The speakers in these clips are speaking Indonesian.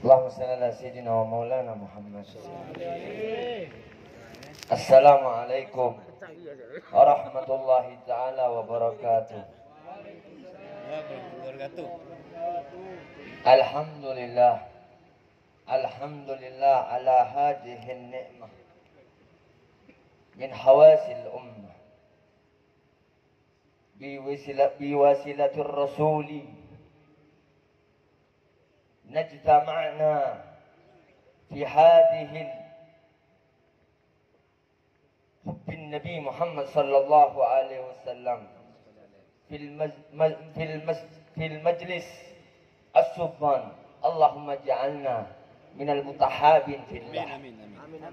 Allahumma salli ala sayyidina wa maulana Muhammad. Assalamualaikum warahmatullahi taala wabarakatuh. Alhamdulillah. Alhamdulillah ala hadhihi ni'mah min hawasil ummah biwasilatir rasuli najtama'na fi hadhihi hubbin nabi Muhammad sallallahu alaihi wasallam fil majlis as-subhan. Allahumma ja'alna minal mutahabin fillah.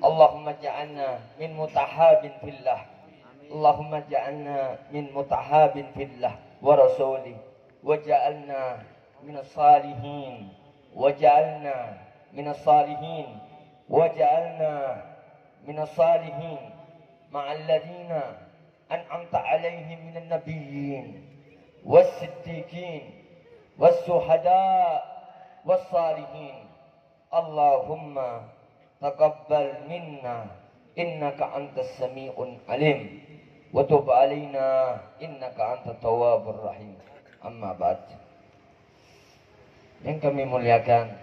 Allahumma ja'alna min mutahabin fillah. Allahumma ja'alna min mutahabin fillah wa rasulih wa ja'alna minas salihin wa ja'alna minas salihin wa ja'alna minas salihin ma'al ladina an'amta 'alaihim minan nabiyyin was-siddiqin was-syuhada was-salihin. Allahumma taqabbal minna innaka antas sami'un alim wa tub alaina innaka antat tawwabur rahim. Amma ba'd. Yang kami muliakan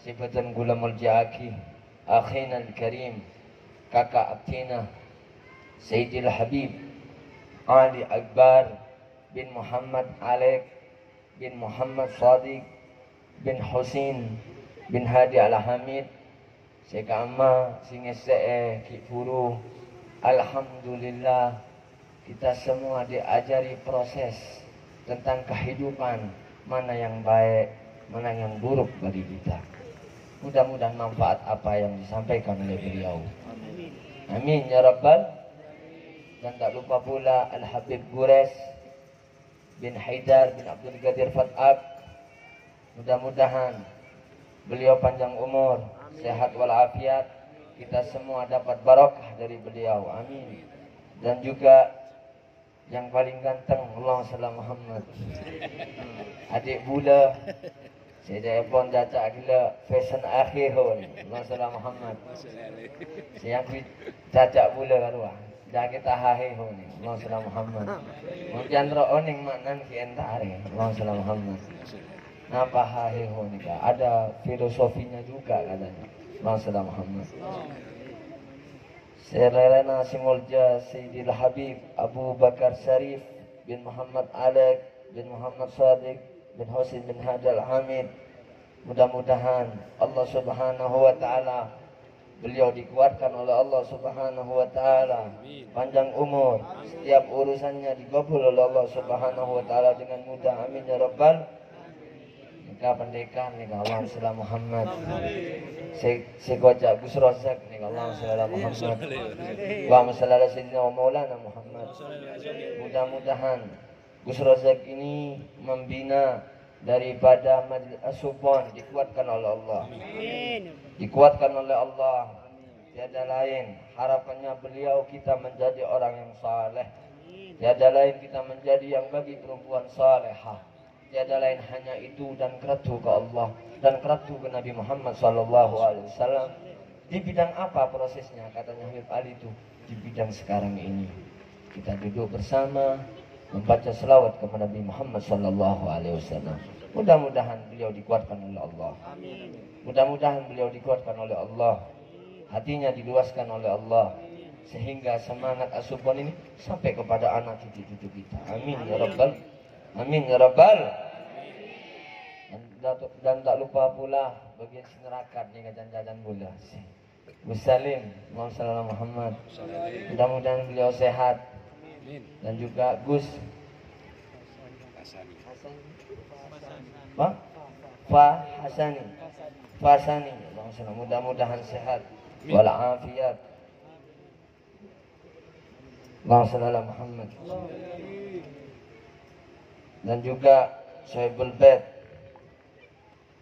sifatan gulamul ja'aki akhina al-karim, kakak abtina Sayyidil Habib Ali Akbar bin Muhammad Alek bin Muhammad Sadiq bin Husin bin Hadi Al-Hamid Sekama Singesee Kipuru. Alhamdulillah, kita semua diajari proses tentang kehidupan, mana yang baik, mana yang buruk bagi kita. Mudah-mudahan manfaat apa yang disampaikan oleh beliau. Amin ya Rabbal. Dan tak lupa pula Al-Habib Gures bin Haidar bin Abdul Qadir Fat'ab. Mudah-mudahan beliau panjang umur, sehat walafiat, kita semua dapat barokah dari beliau. Amin. Dan juga yang paling ganteng, Allahumma shalli Muhammad, adik bula saya pun jajak gila fashion akhir hon, Allahumma shalli Muhammad. Saya jajak bula karuah dah kita hahe hon, Allahumma shalli Muhammad. Mungkin ro oning maknan ki entare, Allahumma shalli Muhammad. Napa hahe hon ka? Ada filosofinya juga katanya. Allahumma shalli Muhammad. Sererana simulja Sayyidil Habib Abu Bakar Syarif bin Muhammad Alek bin Muhammad Sadiq bin Husin bin Hadal Hamid. Mudah-mudahan Allah Subhanahu wa taala beliau dikuatkan oleh Allah Subhanahu wa taala, panjang umur, setiap urusannya dikabul oleh Allah Subhanahu wa taala dengan mudah. Amin ya rabbal. Nikah pendekan nih Allahumma shalli Muhammad. Sekojak Gus Rozak nih Allahumma shalli Muhammad. Allahumma shalli ala sayyidina wa maulana Muhammad. Mudah-mudahan Gus Rozak ini membina daripada Majlis As-Subhan, dikuatkan oleh Allah. Dikuatkan oleh Allah. Tiada lain harapannya beliau kita menjadi orang yang saleh. Tiada lain kita menjadi yang bagi perempuan salehah. Tiada lain hanya itu, dan keratu ke Allah dan keratu ke Nabi Muhammad SAW. Di bidang apa prosesnya? Katanya Habib Ali itu di bidang sekarang ini. Kita duduk bersama membaca selawat kepada Nabi Muhammad SAW. Mudah-mudahan beliau dikuatkan oleh Allah. Mudah-mudahan beliau dikuatkan oleh Allah. Hatinya diluaskan oleh Allah, sehingga semangat As-Subhan ini sampai kepada anak cucu-cucu kita. Amin ya Rabbal. Amin ya Rabbal. Dan tak lupa pula bagian sinerakat nih jajan-jajan bola. Gus Salim, Muhammad. Mudah-mudahan beliau sehat. Dan juga Gus Hasani. Mudah-mudahan sehat walafiat. Allahumma Muhammad. Dan juga Sahibul Bait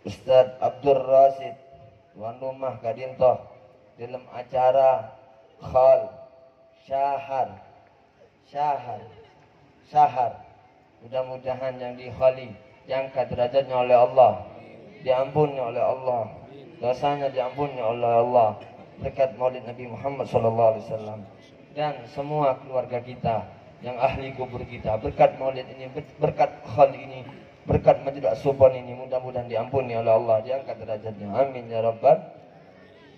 Ustaz Abdul Rasid tuan rumah kadintoh dalam acara Khal Syahar. Mudah-mudahan yang dikhali diangkat derajatnya oleh Allah, diampuni oleh Allah, dosanya diampuni oleh Allah berkat Maulid Nabi Muhammad SAW, dan semua keluarga kita yang ahli kubur kita berkat Maulid ini, berkat hal ini, berkat Majelis Subhan ini, mudah-mudahan diampuni oleh Allah, diangkat derajatnya, amin ya rabbal.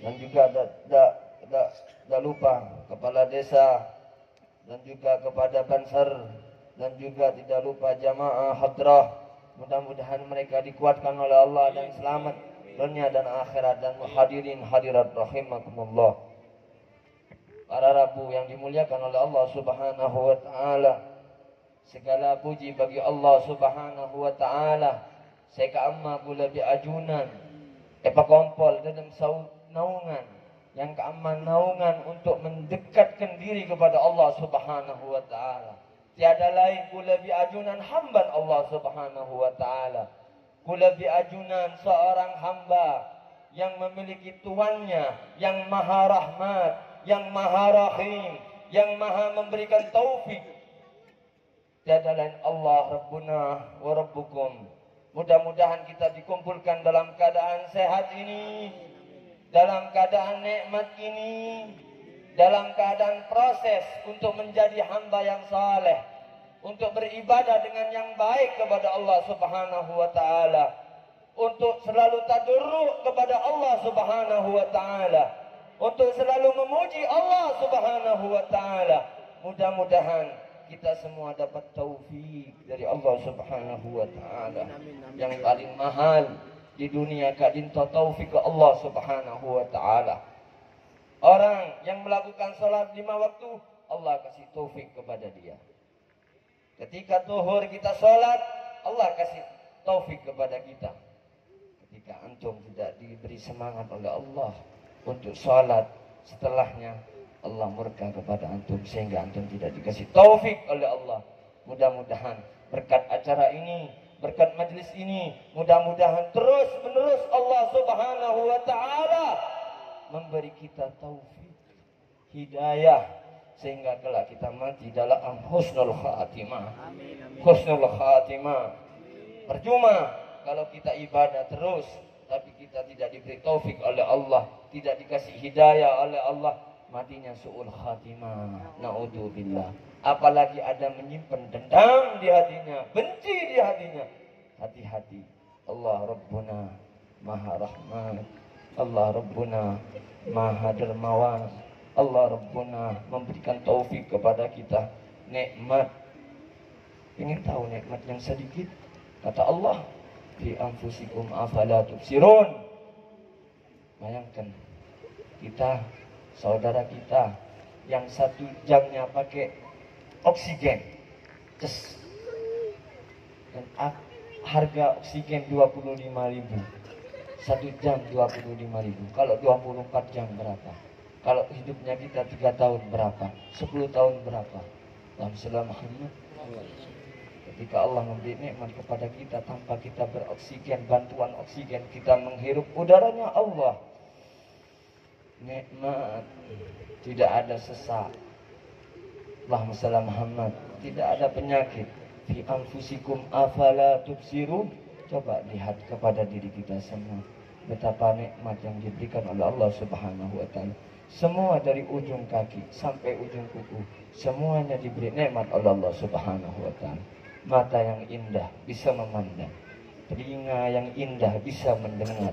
Dan juga tidak lupa kepala desa dan juga kepada Bansar, dan juga tidak lupa jamaah hadrah, mudah-mudahan mereka dikuatkan oleh Allah dan selamat dunia dan akhirat, dan hadirin hadirat rahimakumullah. Para Rabu yang dimuliakan oleh Allah Subhanahu wa taala, segala puji bagi Allah Subhanahu wa taala. Seka amma gula bi ajunan epa kompol dalam naungan yang keaman naungan untuk mendekatkan diri kepada Allah Subhanahu wa taala. Tiada lain gula bi ajunan hamba Allah Subhanahu wa taala. Gula bi ajunan seorang hamba yang memiliki tuannya yang maha rahmat, yang maha rahim, yang maha memberikan taufik. Tiada lain Allah Rabbuna wa Rabbukum. Mudah-mudahan kita dikumpulkan dalam keadaan sehat ini, dalam keadaan nikmat ini, dalam keadaan proses untuk menjadi hamba yang saleh, untuk beribadah dengan yang baik kepada Allah Subhanahu wa taala, untuk selalu tadarruk kepada Allah Subhanahu wa taala, untuk selalu memuji Allah Subhanahu wa taala. Mudah-mudahan kita semua dapat taufik dari Allah Subhanahu wa taala. Yang paling mahal di dunia kadinta taufik ke Allah Subhanahu wa taala. Orang yang melakukan salat 5 waktu, Allah kasih taufik kepada dia. Ketika zuhur kita salat, Allah kasih taufik kepada kita. Ketika antum tidak diberi semangat oleh Allah untuk salat, setelahnya Allah murka kepada antum sehingga antum tidak dikasih taufik oleh Allah. Mudah-mudahan berkat acara ini, berkat majlis ini, mudah-mudahan terus menerus Allah Subhanahu wa taala memberi kita taufik, hidayah, sehingga kelak kita mati dalam husnul khatimah. Husnul khatimah. Percuma kalau kita ibadah terus tapi kita tidak diberi taufik oleh Allah, tidak dikasih hidayah oleh Allah, matinya su'ul khatimah. Na'udzubillah. Apalagi ada menyimpan dendam di hatinya, benci di hatinya. Hati-hati. Allah Rabbuna Maha Rahman. Allah Rabbuna Maha Dermawan. Allah Rabbuna memberikan taufik kepada kita. Nikmat. Ingin tahu nikmat yang sedikit? Kata Allah, fi anfusikum afala tubsirun. Bayangkan kita, saudara kita yang 1 jamnya pakai oksigen, dan harga oksigen 25.000, 1 jam 25.000. Kalau 24 jam berapa? Kalau hidupnya kita 3 tahun berapa? 10 tahun berapa? Alhamdulillah Muhammad. Ketika Allah memberi nikmat kepada kita tanpa kita beroksigen, bantuan oksigen, kita menghirup udaranya Allah. Nikmat, tidak ada sesak. Allahumma shalli Muhammad. Tidak ada penyakit. Fi anfusikum afala tubsirun. Coba lihat kepada diri kita semua, betapa nikmat yang diberikan oleh Allah Subhanahu wa taala. Semua dari ujung kaki sampai ujung kuku, semuanya diberi nikmat oleh Allah Subhanahu wa taala. Mata yang indah bisa memandang, telinga yang indah bisa mendengar,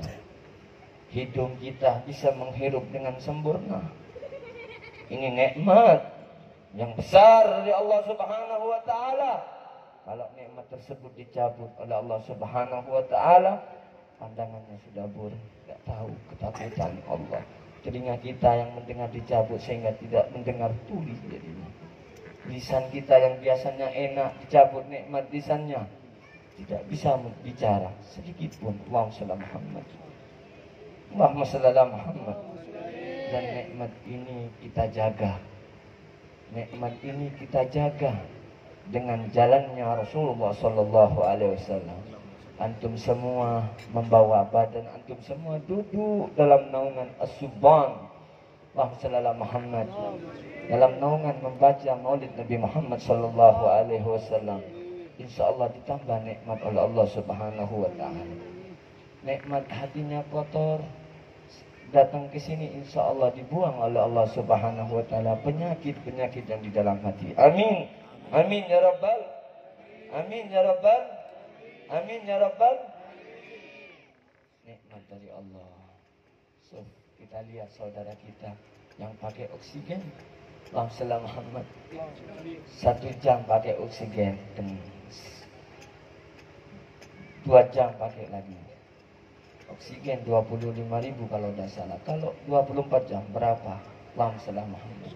hidung kita bisa menghirup dengan sempurna. Ini nikmat yang besar dari Allah Subhanahu wa taala. Kalau nikmat tersebut dicabut oleh Allah Subhanahu wa taala, pandangannya sudah buruk, tidak tahu ketakutan Allah. Telinga kita yang mendengar dicabut sehingga tidak mendengar tuli jadinya. Lisan kita yang biasanya enak dicabut nikmat lisannya, tidak bisa bicara sedikit pun. Allahumma shalli Muhammad. Allahumma shalli Muhammad. Dan nikmat ini kita jaga. Nikmat ini kita jaga dengan jalannya Rasulullah sallallahu alaihi wasallam. Antum semua membawa badan antum semua duduk dalam naungan as-subhan. Allahumma shalli Muhammad. Dalam naungan membaca Maulid Nabi Muhammad sallallahu alaihi wasallam, insyaallah ditambah nikmat oleh Allah Subhanahu wa taala. Nikmat hatinya kotor, datang ke sini insya Allah dibuang oleh Allah Subhanahu wa taala penyakit-penyakit yang di dalam hati. Amin. Amin ya rabbal. Amin ya rabbal. Amin ya rabbal. Nikmat dari Allah. So, kita lihat saudara kita yang pakai oksigen. Allahumma Muhammad. 1 jam pakai oksigen, 2 jam pakai lagi. Oksigen 25.000 kalau tidak salah. Kalau 24 jam berapa? Allahumma Muhammad.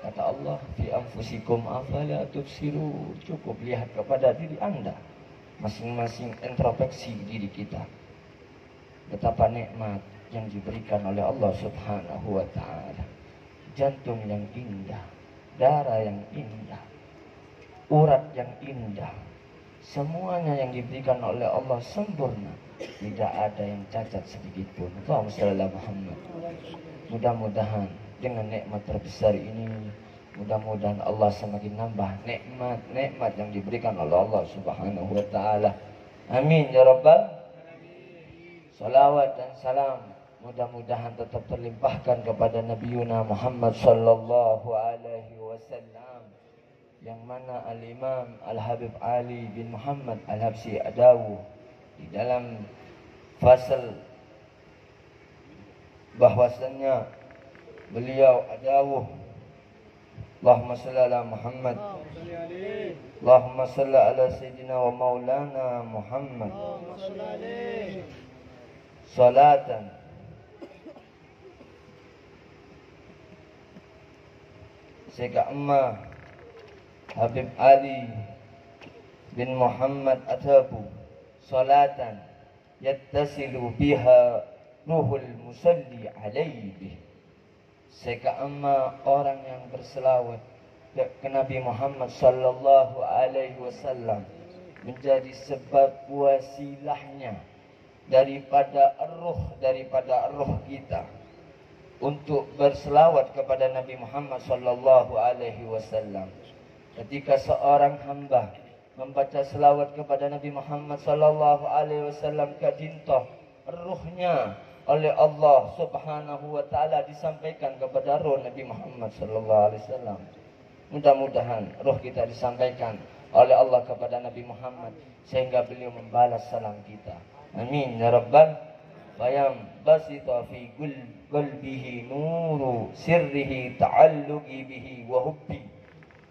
Kata Allah, fi anfusikum afala tubsirun. Cukup lihat kepada diri Anda. Masing-masing introspeksi diri kita. Betapa nikmat yang diberikan oleh Allah Subhanahu wa taala. Jantung yang indah, darah yang indah, urat yang indah. Semuanya yang diberikan oleh Allah sempurna. Tidak ada yang cacat sedikit pun. Allahumma shalli ala Muhammad. Mudah-mudahan dengan nikmat terbesar ini, mudah-mudahan Allah semakin nambah nikmat-nikmat yang diberikan oleh Allah Subhanahu wa taala. Amin ya rabbal. Salawat dan salam mudah-mudahan tetap terlimpahkan kepada Nabi Muhammad sallallahu alaihi wasallam, yang mana Al-Imam Al-Habib Ali bin Muhammad Al-Habsyi Adawu di dalam fasal bahwasannya beliau Adawu, Allahumma salli ala Muhammad, Allahumma salli ala Sayyidina wa Maulana Muhammad salatan Seka Amma Habib Ali bin Muhammad Atabu salatan yattasilu biha ruhul musalli alaihi. Seka Amma orang yang berselawat ke Nabi Muhammad sallallahu alaihi wasallam menjadi sebab wasilahnya daripada ruh kita untuk berselawat kepada Nabi Muhammad sallallahu alaihi wasallam. Ketika seorang hamba membaca selawat kepada Nabi Muhammad sallallahu alaihi wasallam, kadintoh ruhnya oleh Allah Subhanahu wa taala disampaikan kepada ruh Nabi Muhammad sallallahu alaihi wasallam. Mudah-mudahan ruh kita disampaikan oleh Allah kepada Nabi Muhammad sehingga beliau membalas salam kita. Amin ya rabbal. Bayam basita fi qalbihi nuru sirrihi ta'alluqi bihi wa hubbi.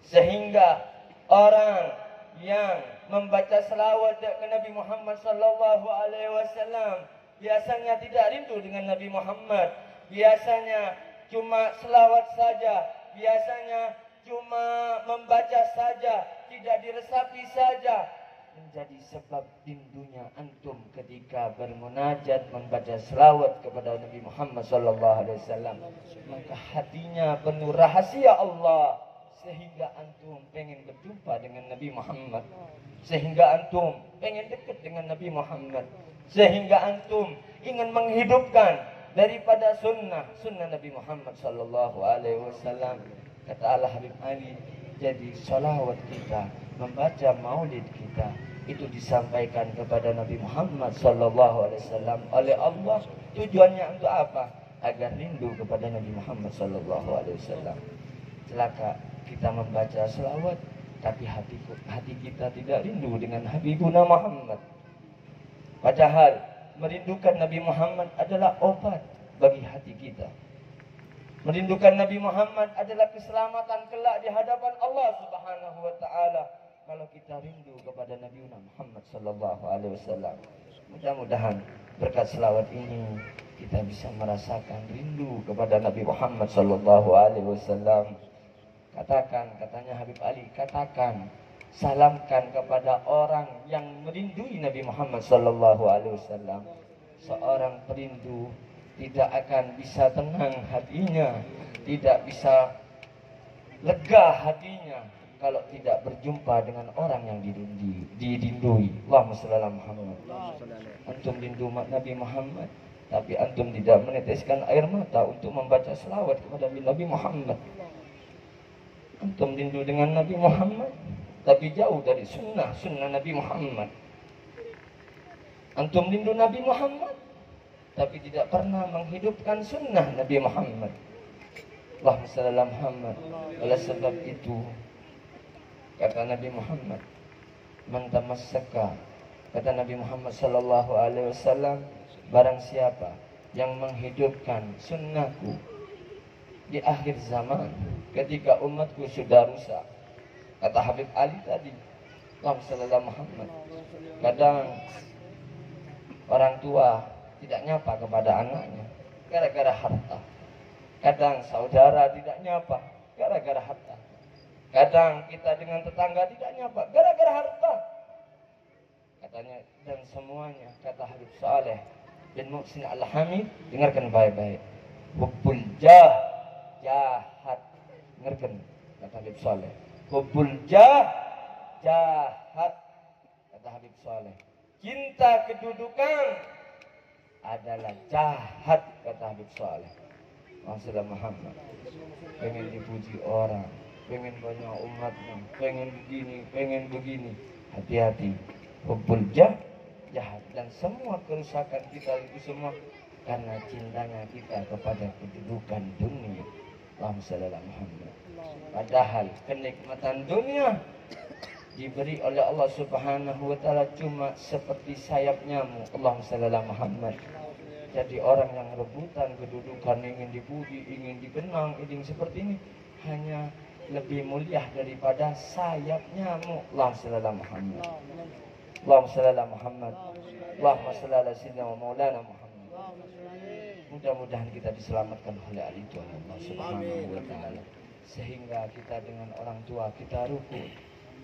Sehingga orang yang membaca selawat ke Nabi Muhammad sallallahu alaihi wasallam biasanya tidak rindu dengan Nabi Muhammad, biasanya cuma selawat saja, biasanya cuma membaca saja, tidak diresapi saja. Menjadi sebab rindunya antum ketika bermunajat membaca selawat kepada Nabi Muhammad sallallahu alaihi wasallam, maka hatinya penuh rahasia Allah sehingga antum pengen berjumpa dengan Nabi Muhammad, sehingga antum pengen dekat dengan Nabi Muhammad, sehingga antum ingin menghidupkan daripada sunnah Nabi Muhammad sallallahu alaihi wasallam. Kata Al-Habib Ali, jadi salawat kita, membaca maulid kita itu disampaikan kepada Nabi Muhammad sallallahu alaihi wasallam oleh Allah. Tujuannya untuk apa? Agar rindu kepada Nabi Muhammad sallallahu alaihi wasallam. Celaka kita membaca selawat tapi hati kita tidak rindu dengan Habibuna Muhammad. Padahal merindukan Nabi Muhammad adalah obat bagi hati kita. Merindukan Nabi Muhammad adalah keselamatan kelak di hadapan Allah Subhanahu wa taala. Kalau kita rindu kepada Nabi Muhammad sallallahu alaihi wasallam, mudah-mudahan berkat selawat ini kita bisa merasakan rindu kepada Nabi Muhammad sallallahu alaihi wasallam. Katakan, katanya Habib Ali, katakan, salamkan kepada orang yang merindui Nabi Muhammad sallallahu alaihi wasallam. Seorang perindu tidak akan bisa tenang hatinya, tidak bisa lega hatinya kalau tidak berjumpa dengan orang yang dirindui. Allahumma shalli ala Muhammad. Antum rindu Nabi Muhammad, tapi antum tidak meneteskan air mata untuk membaca selawat kepada Nabi Muhammad. Antum rindu dengan Nabi Muhammad, tapi jauh dari sunnah Nabi Muhammad. Antum rindu Nabi Muhammad, tapi tidak pernah menghidupkan sunnah Nabi Muhammad. Allahumma shalli ala Muhammad. Oleh sebab itu kata Nabi Muhammad, man tamassaka, kata Nabi Muhammad sallallahu alaihi wasallam, barang siapa yang menghidupkan sunnahku di akhir zaman ketika umatku sudah rusak. Kata Habib Ali tadi, Allahumma shalli ala Muhammad. Kadang orang tua tidak nyapa kepada anaknya gara-gara harta. Kadang saudara tidak nyapa gara-gara harta. Kadang kita dengan tetangga tidak nyapa gara-gara harta. Katanya, dan semuanya, kata Habib Saleh bin Muhsin Al-Hamid, dengarkan baik-baik, hubbul jahat. Dengarkan kata Habib Saleh, hubbul jahat, kata Habib Saleh, cinta kedudukan adalah jahat, kata Habib Saleh. Rasulullah Muhammad pengen dipuji orang, pengen banyak umatnya, pengen begini. Hati-hati, hubbul jahat, dan semua kerusakan kita itu semua karena cintanya kita kepada kedudukan dunia. Allahumma shalli ala Muhammad. Padahal kenikmatan dunia diberi oleh Allah Subhanahu wa taala cuma seperti sayap nyamuk. Allahumma shalli ala Muhammad. Jadi orang yang rebutan kedudukan, ingin dipuji, ingin dikenang, ingin seperti ini, hanya lebih mulia daripada sayap nyamuk. Allahumma shalli ala Muhammad. Allahumma shalli ala Muhammad. Allahumma shalli ala sayyidina wa maulana Muhammad. Mudah-mudahan kita diselamatkan oleh Allah Subhanahu wa taala. Sehingga kita dengan orang tua kita ruku,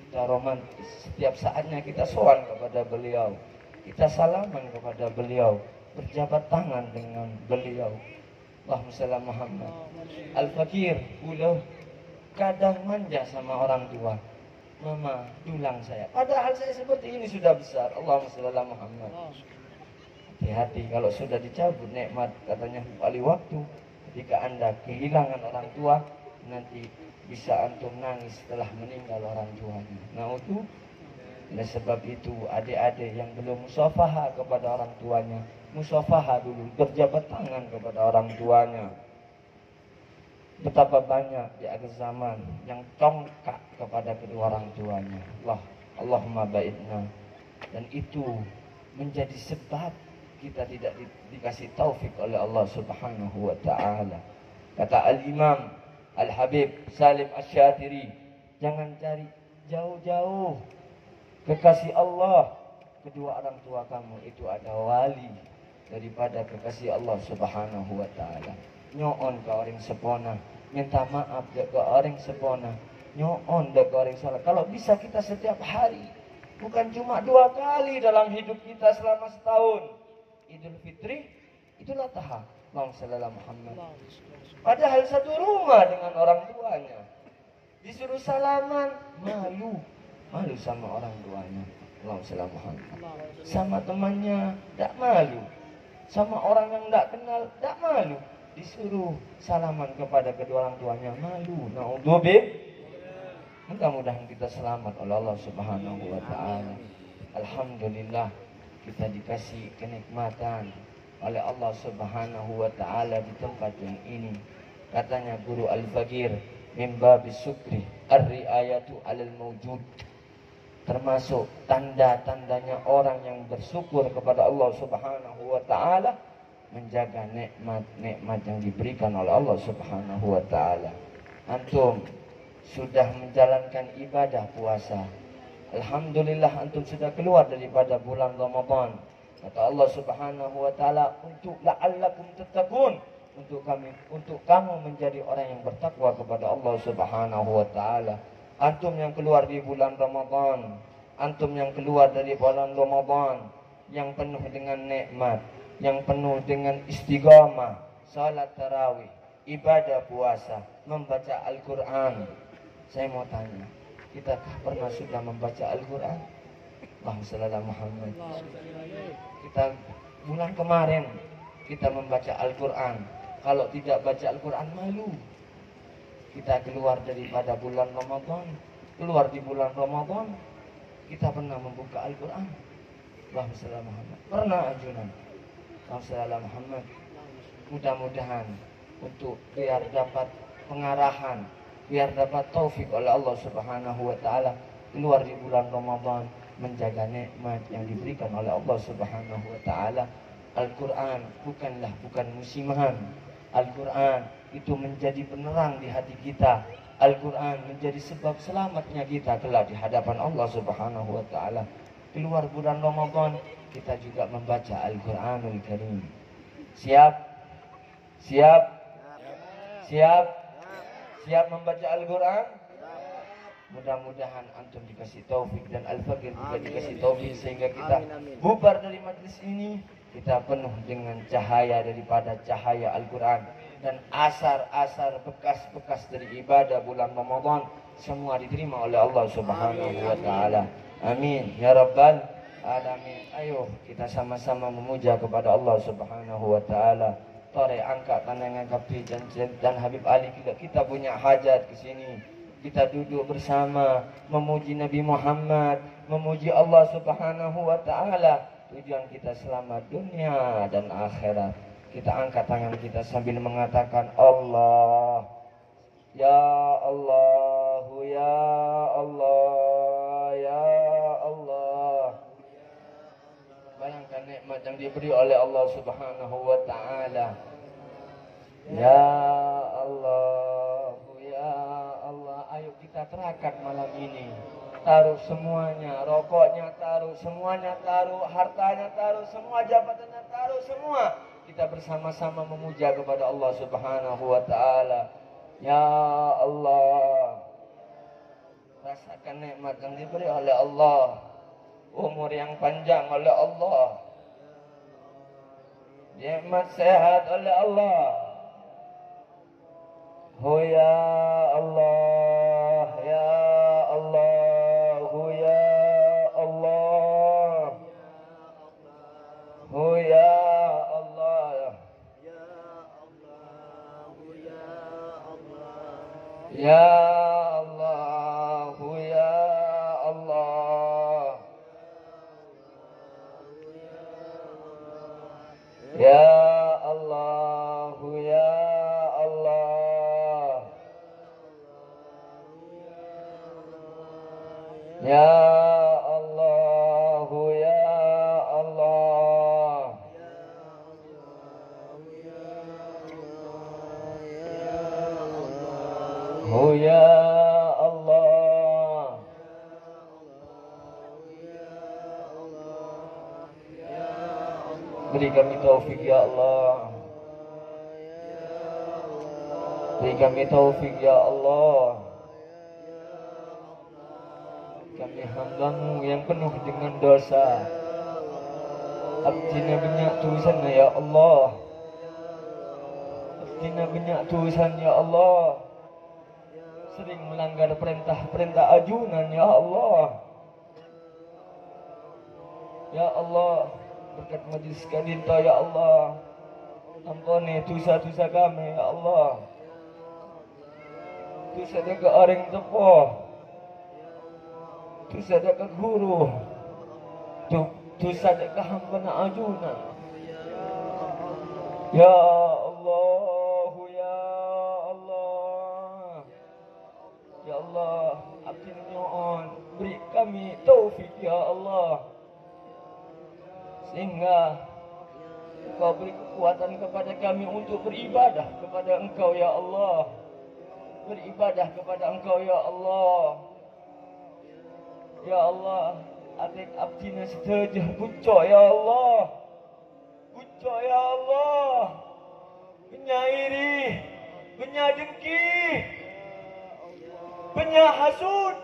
kita romantis, setiap saatnya kita sowan kepada beliau, kita salaman kepada beliau, berjabat tangan dengan beliau. Allahumma shalli ala Muhammad. Al-Fakir beliau kadang manja sama orang tua, mama dulang saya, padahal saya seperti ini sudah besar. Allahumma shalli ala Muhammad. Hati-hati kalau sudah dicabut nikmat, katanya wali waktu, ketika anda kehilangan orang tua, nanti bisa antum nangis setelah meninggal orang tuanya. Nah itu, oleh sebab itu adik-adik yang belum musafaha kepada orang tuanya, musafaha dulu, berjabat tangan kepada orang tuanya. Betapa banyak di akhir zaman yang congkak kepada kedua orang tuanya. Allahumma ba'idna. Dan itu menjadi sebab kita tidak dikasih taufik oleh Allah Subhanahu wa ta'ala. Kata Al-Imam Al-Habib Salim Asy-Syatiri, jangan cari jauh-jauh kekasih Allah. Kedua orang tua kamu itu ada wali daripada kekasih Allah Subhanahu wa ta'ala. Nyoon ke orang sepona, minta maaf ke orang sepona, nyoon ke orang salah. Kalau bisa kita setiap hari, bukan cuma 2 kali dalam hidup kita selama setahun. Idul Fitri, Idul Adha. Allahumma shalli ala Muhammad. Padahal satu rumah dengan orang tuanya, disuruh salaman, malu sama orang tuanya. Allahumma shalli ala Muhammad. Sama temannya tidak malu, sama orang yang tidak kenal tidak malu, disuruh salaman kepada kedua orang tuanya, malu. Na'udzubillah. Mudah-mudahan kita selamat oleh Allah Subhanahu wa ta'ala. Alhamdulillah, kita dikasih kenikmatan oleh Allah Subhanahu wa ta'ala di tempat yang ini. Katanya guru Al-Fakir, min babis syukri ar-riayatu 'alal mawjud. Termasuk tanda-tandanya orang yang bersyukur kepada Allah Subhanahu wa ta'ala, menjaga nikmat-nikmat yang diberikan oleh Allah Subhanahu wa ta'ala. Antum sudah menjalankan ibadah puasa, alhamdulillah antum sudah keluar daripada bulan Ramadan. Kata Allah Subhanahu wa ta'ala, untuk la'allakum tattaqun, untuk kamu menjadi orang yang bertakwa kepada Allah Subhanahu wa ta'ala. Antum yang keluar di bulan Ramadan, antum yang keluar dari bulan Ramadan yang penuh dengan nikmat, yang penuh dengan istiqamah, salat tarawih, ibadah puasa, membaca Al-Quran. Saya mau tanya, kita pernah sudah membaca Al-Quran? Allahumma shalli ala Muhammad. Kita bulan kemarin kita membaca Al-Quran. Kalau tidak baca Al-Quran malu. Kita keluar daripada bulan Ramadan, keluar di bulan Ramadan, kita pernah membuka Al-Quran? Allahumma shalli ala Muhammad. Pernah ajunan? Rasulullah Muhammad. Mudah-mudahan untuk biar dapat pengarahan, biar dapat taufik oleh Allah Subhanahu wa taala keluar di bulan Ramadan, menjaga nikmat yang diberikan oleh Allah Subhanahu wa taala. Al-Qur'an bukan musiman. Al-Qur'an itu menjadi penerang di hati kita. Al-Qur'an menjadi sebab selamatnya kita kelak di hadapan Allah Subhanahu wa taala. Keluar bulan Ramadan, kita juga membaca Al-Qur'anul Karim. Siap? Siap? Siap? Siap membaca Al-Qur'an? Mudah-mudahan antum dikasih taufik dan Al-Fakir juga dikasih taufik sehingga kita bubar dari majlis ini, kita penuh dengan cahaya daripada cahaya Al-Qur'an dan asar-asar bekas-bekas dari ibadah bulan Ramadan semua diterima oleh Allah Subhanahu wa taala. Amin ya rabbal alamin. Ayo kita sama-sama memuja kepada Allah Subhanahu wa taala. Tore angkat tangan kapi dan Habib Ali kita punya hajat ke sini. Kita duduk bersama memuji Nabi Muhammad, memuji Allah Subhanahu wa taala. Tujuan kita selamat dunia dan akhirat. Kita angkat tangan kita sambil mengatakan Allah. Ya Allah, ya Allah, ya Allah. Bayangkan nikmat yang diberi oleh Allah Subhanahu wa taala. Ya Allah, ya Allah. Ayo kita terakat malam ini. Taruh semuanya, rokoknya taruh, semuanya taruh, hartanya taruh, semua jabatannya taruh, semua. Kita bersama-sama memuja kepada Allah Subhanahu wa taala. Ya Allah. Rasakan nikmat yang diberi oleh Allah. Umur yang panjang oleh Allah. Nikmat sehat oleh Allah. Oh ya Allah, ya Allah, oh ya Allah, oh ya Allah, ya Allah, oh ya Allah, ya Allah, ya Allah. Ya Allah, ya Allah. Oh ya Allah. Beri kami taufik ya Allah. Beri kami taufik ya Allah. Kami hamba-Mu yang penuh dengan dosa. Abdina banyak tulisan ya Allah. Abdina banyak tulisan ya Allah. Sering melanggar perintah-perintah ajunan ya Allah. Ya Allah, berkat majlis kadinta ya Allah. Ampuni dosa-dosa kami ya Allah. Dosa ke orang tepoh. Dosa ke guru. Dosa ke hamba na ajunan. Ya Allah, ya Allah. Ya Allah, abdi nyoon, beri kami taufik ya Allah. Sehingga Engkau beri kekuatan kepada kami untuk beribadah kepada Engkau ya Allah. Beribadah kepada Engkau ya Allah. Ya Allah, adik abdina setuju bucok ya Allah. Bucok ya Allah. Penyairi, penyadengki, penyahasud.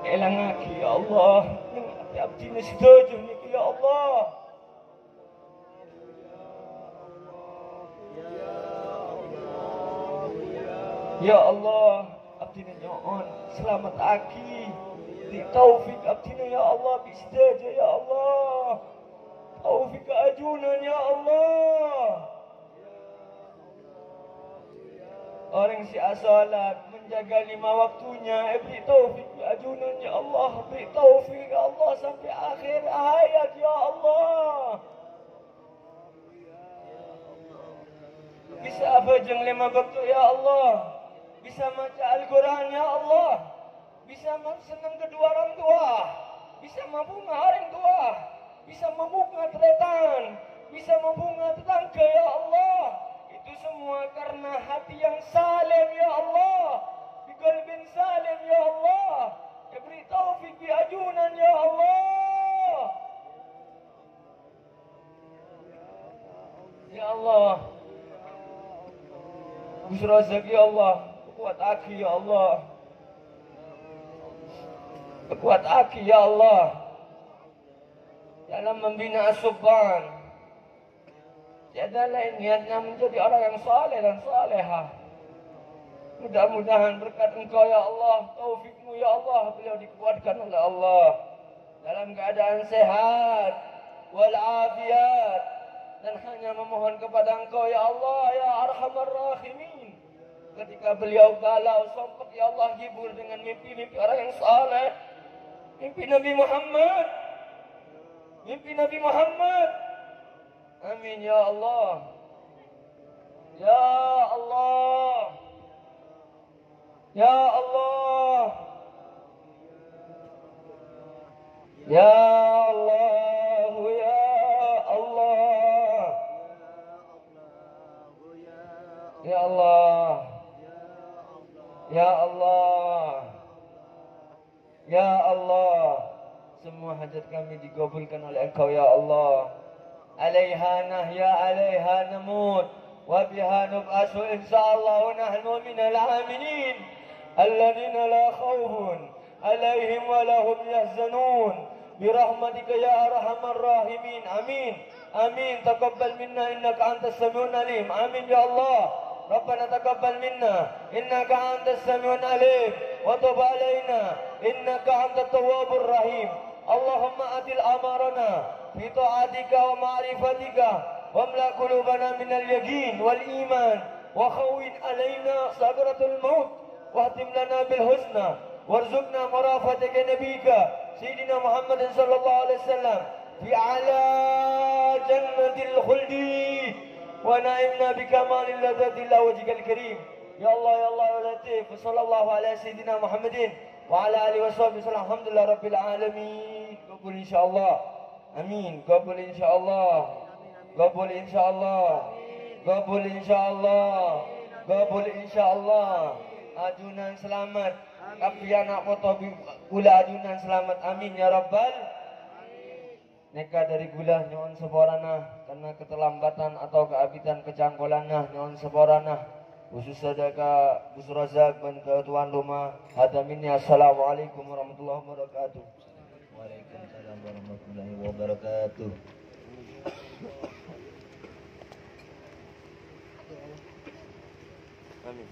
Elang aki ya Allah. Adik abdina setuju ni ya Allah. Ya Allah, abdina nyoon selamat aki. Di taufik abdina ya Allah, bistaja ya Allah. Taufik ajunan ya Allah. Orang si asalat menjaga 5 waktunya, beri taufik ajunan ya Allah, beri taufik ya Allah sampai akhir hayat ya Allah. Bisa bajeng 5 waktu ya Allah, bisa baca Al-Quran ya Allah, bisa senang kedua orang tua, bisa membunga orang tua, bisa membunga tretan, bisa membunga tetangga ya Allah. Itu semua karena hati yang salim ya Allah, biqalbin salim ya Allah. Ya beri taufik bi ajunan ya Allah. Ya Allah, Gus Razak ya Allah, kuat aki ya Allah, kuat aki ya Allah dalam membina asuban. Tiada lain niatnya menjadi orang yang saleh dan salehah. Mudah-mudahan berkat Engkau ya Allah, taufikmu ya Allah, beliau dikuatkan oleh Allah dalam keadaan sehat walafiat, dan hanya memohon kepada Engkau ya Allah ya Arhamar Rahimin. Ketika beliau galau sempat ya Allah hibur dengan mimpi-mimpi orang yang saleh, mimpi Nabi Muhammad, mimpi Nabi Muhammad. Amin ya Allah. Ya Allah. Ya Allah. Ya Allah. Ya Allah. Ya Allah. Ya Allah. Ya Allah. Semua hajat kami dikabulkan oleh Engkau ya Allah. Alaiha nahya, alaiha namut, wa biha nub'asu insyaallah, wa nahnu minal aminin alladhina la khawfun alaihim wa lahum yahzanun birahmatika ya arhamar rahimin. Amin. Amin. Taqabbal minna innaka antas samiun alim. Amin ya Allah. Rabbana taqabbal minna innaka antas samiun alim wa tub alaina innaka antat tawwabur rahim. Allahumma atil amarana في طاعتك ومعرفتك واملأ قلوبنا من اليقين والإيمان وخوّن علينا سكرة الموت واختم لنا بالحسنى وارزقنا مرافقة نبيك سيدنا محمد صلى الله عليه وسلم في أعلى جنة الخلد ونعمنا بكمال اللذات إلى وجهك الكريم. يا الله يا الله يا لطيف. وصلى الله على سيدنا محمد وعلى آله وصحبه وسلم. الحمد لله رب العالمين. قبول إن شاء الله. Amin. Qabul insyaallah. Qabul insyaallah. Qabul insyaallah. Qabul insyaallah. Ajunan selamat. Kapi anak foto gula ajunan selamat. Amin ya rabbal. Neka dari gula nyon seborana karena keterlambatan atau keabitan kecangkolanah nyon seborana. Khusus sedekah Gus Razak dan ketuan rumah. Hadaminnya. Assalamualaikum warahmatullahi wabarakatuh. Waalaikumsalam warahmatullahi wabarakatuh. Amin.